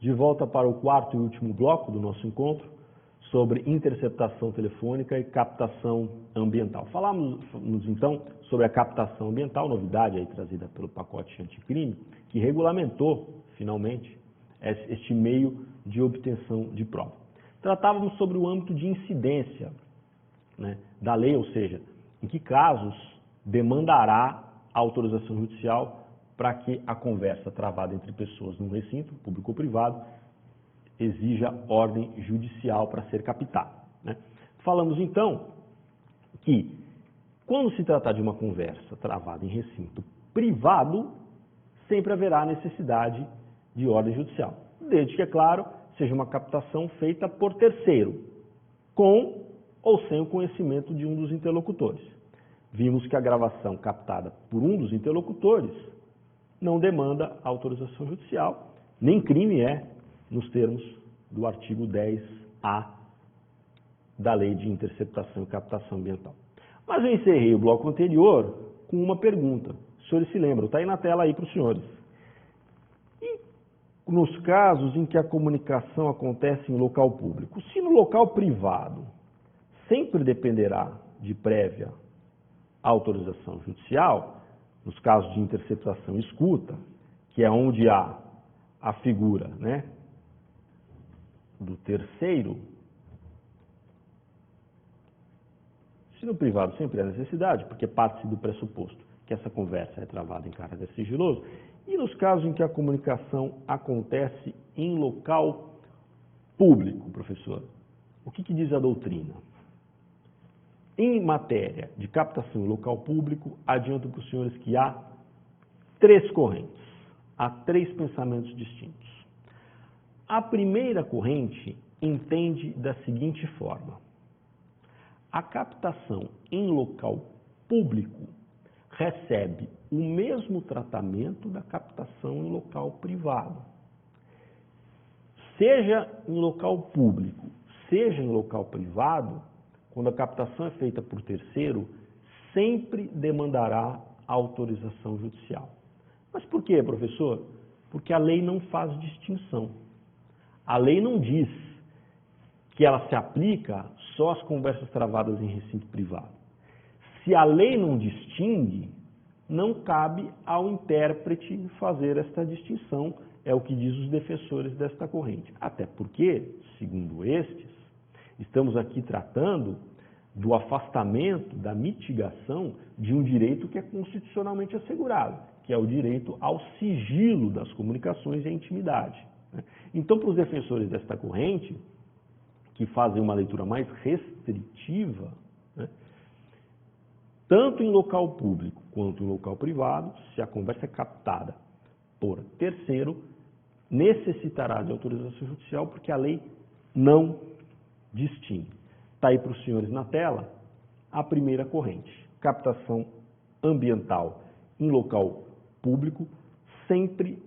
De volta para o quarto e último bloco do nosso encontro sobre interceptação telefônica e captação ambiental. Falamos então sobre a captação ambiental, novidade aí trazida pelo pacote anticrime, que regulamentou finalmente este meio de obtenção de prova. Tratávamos sobre o âmbito de incidência, né, da lei, ou seja, em que casos demandará a autorização judicial para que a conversa travada entre pessoas num recinto, público ou privado, exija ordem judicial para ser captada, né? Falamos então que, quando se tratar de uma conversa travada em recinto privado, sempre haverá necessidade de ordem judicial, desde que, é claro, seja uma captação feita por terceiro, com ou sem o conhecimento de um dos interlocutores. Vimos que a gravação captada por um dos interlocutores não demanda autorização judicial, nem crime é, nos termos do artigo 10A da Lei de Interceptação e Captação Ambiental. Mas eu encerrei o bloco anterior com uma pergunta. Os senhores se lembram? Está aí na tela aí para os senhores. E nos casos em que a comunicação acontece em local público, se no local privado sempre dependerá de prévia autorização judicial, nos casos de interceptação e escuta, que é onde há a figura, né, do terceiro, se no privado sempre há necessidade, porque parte-se do pressuposto que essa conversa é travada em caráter sigiloso, e nos casos em que a comunicação acontece em local público, professor, o que diz a doutrina? Em matéria de captação em local público, adianto para os senhores que há três correntes, há três pensamentos distintos. A primeira corrente entende da seguinte forma: a captação em local público recebe o mesmo tratamento da captação em local privado. Seja em local público, seja em local privado, quando a captação é feita por terceiro, sempre demandará autorização judicial. Mas por quê, professor? Porque a lei não faz distinção. A lei não diz que ela se aplica só às conversas travadas em recinto privado. Se a lei não distingue, não cabe ao intérprete fazer esta distinção, é o que diz os defensores desta corrente. Até porque, segundo estes, estamos aqui tratando do afastamento, da mitigação de um direito que é constitucionalmente assegurado, que é o direito ao sigilo das comunicações e à intimidade. Então, para os defensores desta corrente, que fazem uma leitura mais restritiva, né, tanto em local público quanto em local privado, se a conversa é captada por terceiro, necessitará de autorização judicial, porque a lei não distingue. Está aí para os senhores na tela a primeira corrente. Captação ambiental em local público sempre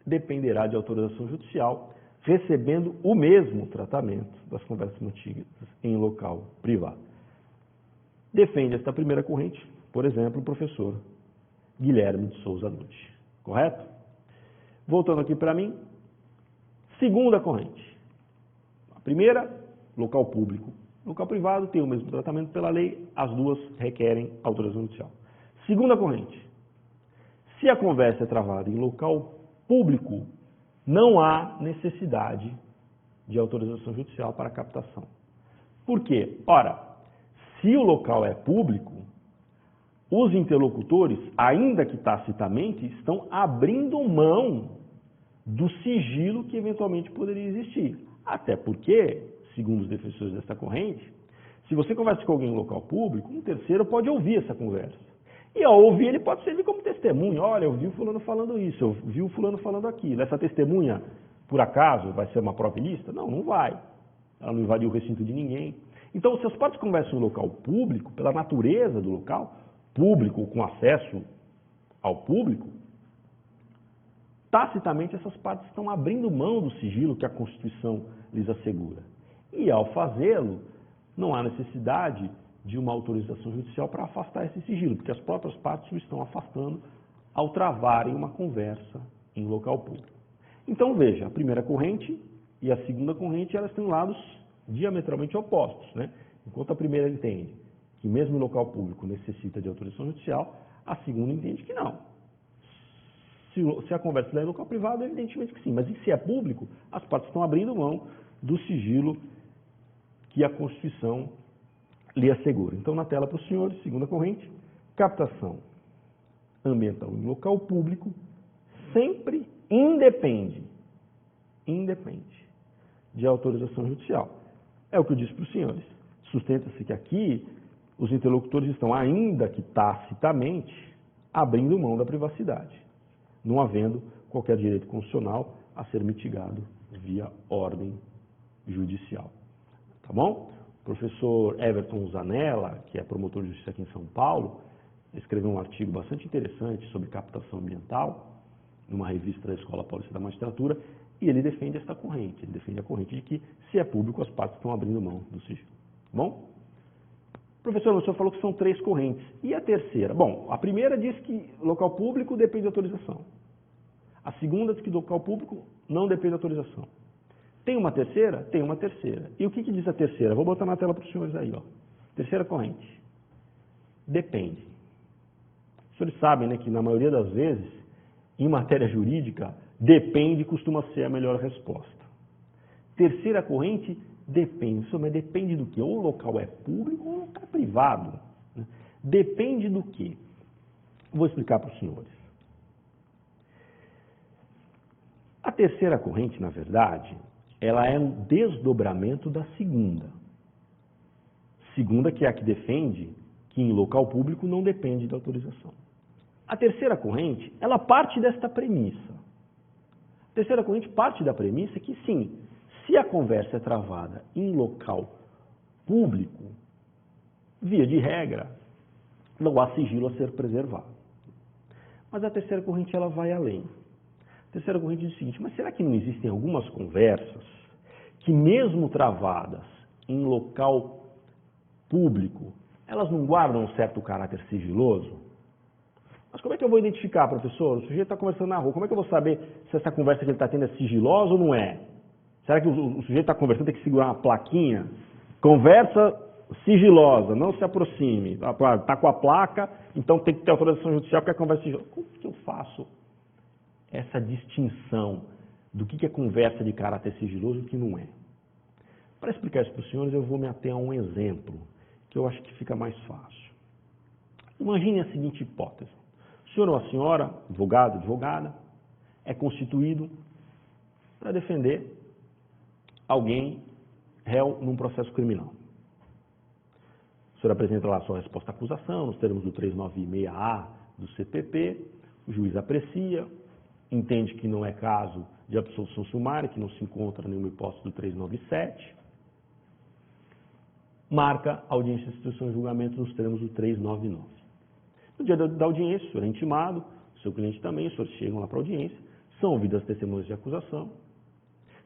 dependerá de autorização judicial, recebendo o mesmo tratamento das conversas mantidas em local privado. Defende esta primeira corrente, por exemplo, o professor Guilherme de Souza Nutti. Correto? Voltando aqui para mim, segunda corrente. A primeira, local público. Local privado tem o mesmo tratamento pela lei, as duas requerem autorização judicial. Segunda corrente. Se a conversa é travada em local público, não há necessidade de autorização judicial para a captação. Por quê? Ora, se o local é público, os interlocutores, ainda que tacitamente, estão abrindo mão do sigilo que eventualmente poderia existir. Até porque, segundo os defensores desta corrente, se você conversa com alguém em local público, um terceiro pode ouvir essa conversa. E ao ouvir, ele pode servir como testemunha. Olha, eu vi o fulano falando isso, eu vi o fulano falando aquilo. Essa testemunha, por acaso, vai ser uma prova ilícita? Não, não vai. Ela não invadiu o recinto de ninguém. Então, se as partes conversam em local público, pela natureza do local, público com acesso ao público, tacitamente essas partes estão abrindo mão do sigilo que a Constituição lhes assegura. E ao fazê-lo, não há necessidade de uma autorização judicial para afastar esse sigilo, porque as próprias partes o estão afastando ao travarem uma conversa em local público. Então, veja, a primeira corrente e a segunda corrente, elas têm lados diametralmente opostos, né? Enquanto a primeira entende que mesmo em local público necessita de autorização judicial, a segunda entende que não. Se a conversa é em local privado, evidentemente que sim, mas se é público, as partes estão abrindo mão do sigilo que a Constituição lhe assegura. Então, na tela para os senhores, segunda corrente, captação ambiental em local público sempre independe de autorização judicial. É o que eu disse para os senhores. Sustenta-se que aqui os interlocutores estão, ainda que tacitamente, abrindo mão da privacidade, não havendo qualquer direito constitucional a ser mitigado via ordem judicial. Tá bom? O professor Everton Zanella, que é promotor de justiça aqui em São Paulo, escreveu um artigo bastante interessante sobre captação ambiental, numa revista da Escola Paulista da Magistratura, e ele defende esta corrente. Ele defende a corrente de que, se é público, as partes estão abrindo mão do sigilo. Tá bom? Professor, o senhor falou que são 3 correntes. E a terceira? Bom, a primeira diz que local público depende de autorização. A segunda diz que local público não depende de autorização. Tem uma terceira? Tem uma terceira. E o que diz a terceira? Vou botar na tela para os senhores aí, ó. Terceira corrente. Depende. Os senhores sabem, né, que na maioria das vezes, em matéria jurídica, depende costuma ser a melhor resposta. Terceira corrente, depende. Mas depende do quê? Ou o local é público ou o local é privado. Depende do quê? Vou explicar para os senhores. A terceira corrente, na verdade, ela é um desdobramento da segunda. Segunda, que é a que defende que em local público não depende da autorização. A terceira corrente, ela parte desta premissa. A terceira corrente parte da premissa que, sim, se a conversa é travada em local público, via de regra, não há sigilo a ser preservado. Mas a terceira corrente, ela vai além. A terceira corrente diz o seguinte: mas será que não existem algumas conversas que, mesmo travadas em local público, elas não guardam um certo caráter sigiloso? Mas como é que eu vou identificar, professor? O sujeito está conversando na rua, como é que eu vou saber se essa conversa que ele está tendo é sigilosa ou não é? Será que o sujeito está conversando, tem que segurar uma plaquinha? Conversa sigilosa, não se aproxime. Está com a placa, então tem que ter autorização judicial porque a conversa é sigilosa. Como que eu faço essa distinção do que é conversa de caráter sigiloso e o que não é? Para explicar isso para os senhores, eu vou me ater a um exemplo que eu acho que fica mais fácil. Imagine a seguinte hipótese. O senhor ou a senhora, advogado, advogada, é constituído para defender alguém réu num processo criminal. O senhor apresenta lá a sua resposta à acusação, nos termos do 396A do CPP, o juiz aprecia, entende que não é caso de absolução sumária, que não se encontra nenhuma hipótese do 397, marca a audiência de instrução e julgamento nos termos do 399. No dia da audiência, o senhor é intimado, o seu cliente também, os senhores chegam lá para a audiência, são ouvidas as testemunhas de acusação,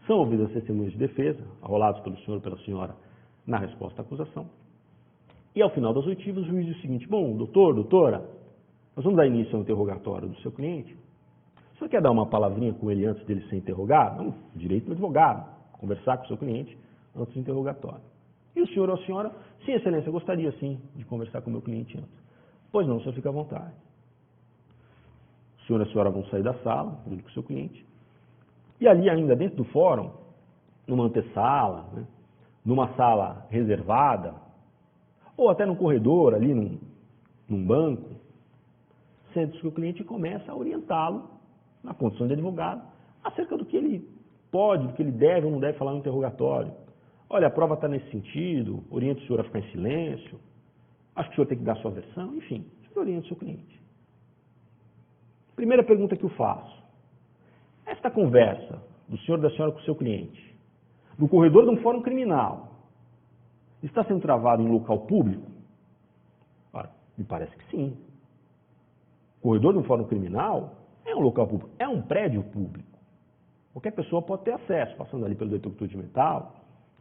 são ouvidas as testemunhas de defesa, arrolados pelo senhor ou pela senhora na resposta à acusação. E ao final das oitivas, o juiz diz o seguinte: bom, doutor, doutora, nós vamos dar início ao interrogatório do seu cliente. O senhor quer dar uma palavrinha com ele antes dele ser interrogado? Não, direito do advogado, conversar com o seu cliente antes do interrogatório. E o senhor ou a senhora, sim, excelência, eu gostaria sim de conversar com o meu cliente antes. Pois não, o senhor fica à vontade. O senhor e a senhora vão sair da sala, junto com o seu cliente, e ali ainda dentro do fórum, numa antessala, né, numa sala reservada, ou até no corredor, ali num banco, senta-se com o cliente e começa a orientá-lo, na condição de advogado, acerca do que ele pode, do que ele deve ou não deve falar no interrogatório. Olha, a prova está nesse sentido, orienta o senhor a ficar em silêncio, acho que o senhor tem que dar a sua versão, enfim, o senhor orienta o seu cliente. Primeira pergunta que eu faço: esta conversa do senhor e da senhora com o seu cliente, no corredor de um fórum criminal, está sendo travado em local público? Ora, me parece que sim. O corredor de um fórum criminal é um local público, é um prédio público. Qualquer pessoa pode ter acesso, passando ali pelo detector de metal.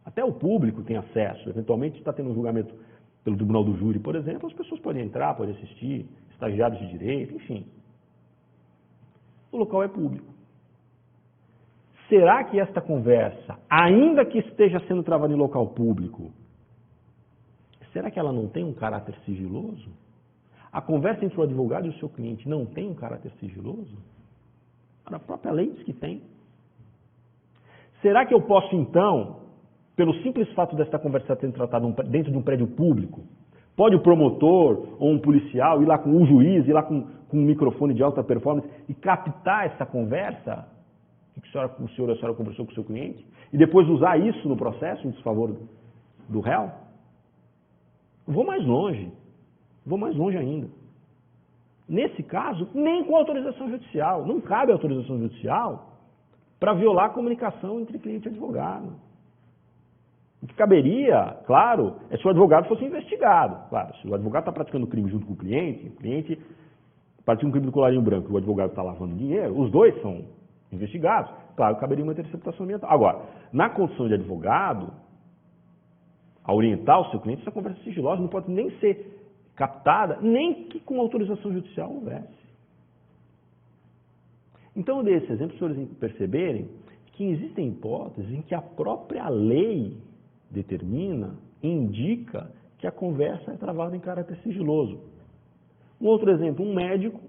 Até o público tem acesso. Eventualmente, está tendo um julgamento pelo tribunal do júri, por exemplo, as pessoas podem entrar, podem assistir, estagiários de direito, enfim. O local é público. será que esta conversa, ainda que esteja sendo travada em local público, será que ela não tem um caráter sigiloso? A conversa entre o advogado e o seu cliente não tem um caráter sigiloso? A própria lei diz que tem. Será que eu posso, então, pelo simples fato desta conversa sendo tratada dentro de um prédio público, pode o promotor ou um policial ir lá com o juiz, ir lá com um microfone de alta performance e captar essa conversa que o senhor ou a senhora conversou com o seu cliente e depois usar isso no processo em desfavor do réu? Vou mais longe ainda. Nesse caso, nem com autorização judicial. Não cabe autorização judicial para violar a comunicação entre cliente e advogado. O que caberia, claro, é se o advogado fosse investigado. Claro, se o advogado está praticando crime junto com o cliente pratica um crime do colarinho branco e o advogado está lavando dinheiro, os dois são investigados. Claro, caberia uma interceptação ambiental. Agora, na condição de advogado, a orientar o seu cliente, essa conversa sigilosa não pode nem ser captada, nem que com autorização judicial houvesse. Então, eu dei esse exemplo para os senhores perceberem que existem hipóteses em que a própria lei determina, indica que a conversa é travada em caráter sigiloso. Um outro exemplo, um médico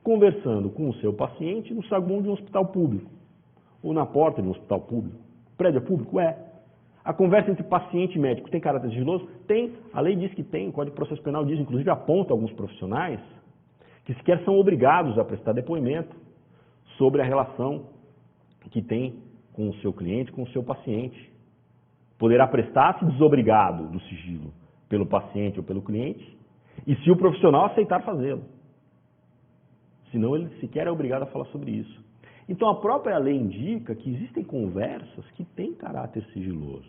conversando com o seu paciente no saguão de um hospital público, ou na porta de um hospital público. O prédio é público? É. A conversa entre paciente e médico tem caráter sigiloso? Tem. A lei diz que tem, o Código de Processo Penal diz, inclusive aponta alguns profissionais que sequer são obrigados a prestar depoimento sobre a relação que tem com o seu cliente, com o seu paciente. Poderá prestar-se desobrigado do sigilo pelo paciente ou pelo cliente, e se o profissional aceitar fazê-lo. Senão ele sequer é obrigado a falar sobre isso. Então a própria lei indica que existem conversas que têm caráter sigiloso.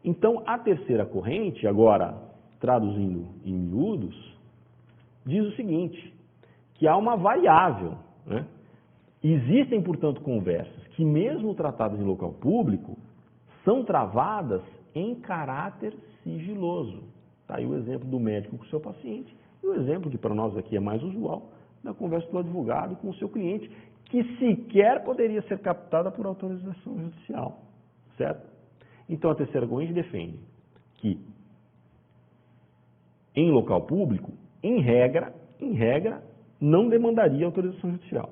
Então a terceira corrente, agora traduzindo em miúdos, diz o seguinte, que há uma variável, né? Existem, portanto, conversas que, mesmo tratadas em local público, são travadas em caráter sigiloso. Está aí o exemplo do médico com o seu paciente e o exemplo, que para nós aqui é mais usual, da conversa do advogado com o seu cliente, que sequer poderia ser captada por autorização judicial. Certo? Então, a terceira corrente defende que, em local público, em regra, não demandaria autorização judicial,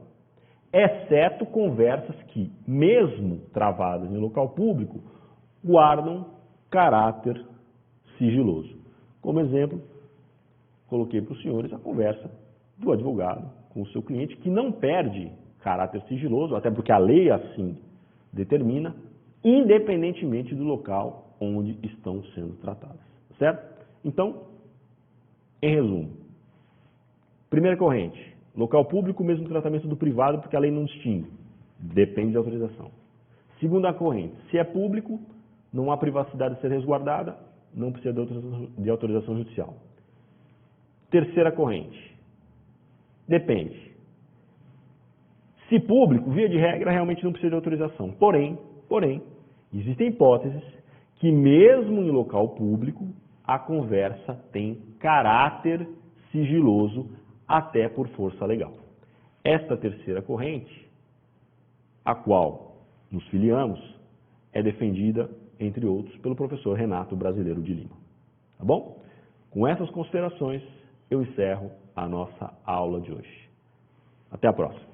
exceto conversas que, mesmo travadas em local público, guardam caráter sigiloso. Como exemplo, coloquei para os senhores a conversa do advogado com o seu cliente, que não perde caráter sigiloso, até porque a lei assim determina, independentemente do local onde estão sendo tratadas. Certo? Então, em resumo, primeira corrente, local público, mesmo tratamento do privado, porque a lei não distingue, depende de autorização. Segunda corrente, se é público, não há privacidade a ser resguardada, não precisa de autorização judicial. Terceira corrente, depende. Se público, via de regra, realmente não precisa de autorização. Porém, existem hipóteses que mesmo em local público, a conversa tem caráter sigiloso, até por força legal. Esta terceira corrente, a qual nos filiamos, é defendida, entre outros, pelo professor Renato Brasileiro de Lima. Tá bom? Com essas considerações, eu encerro a nossa aula de hoje. Até a próxima.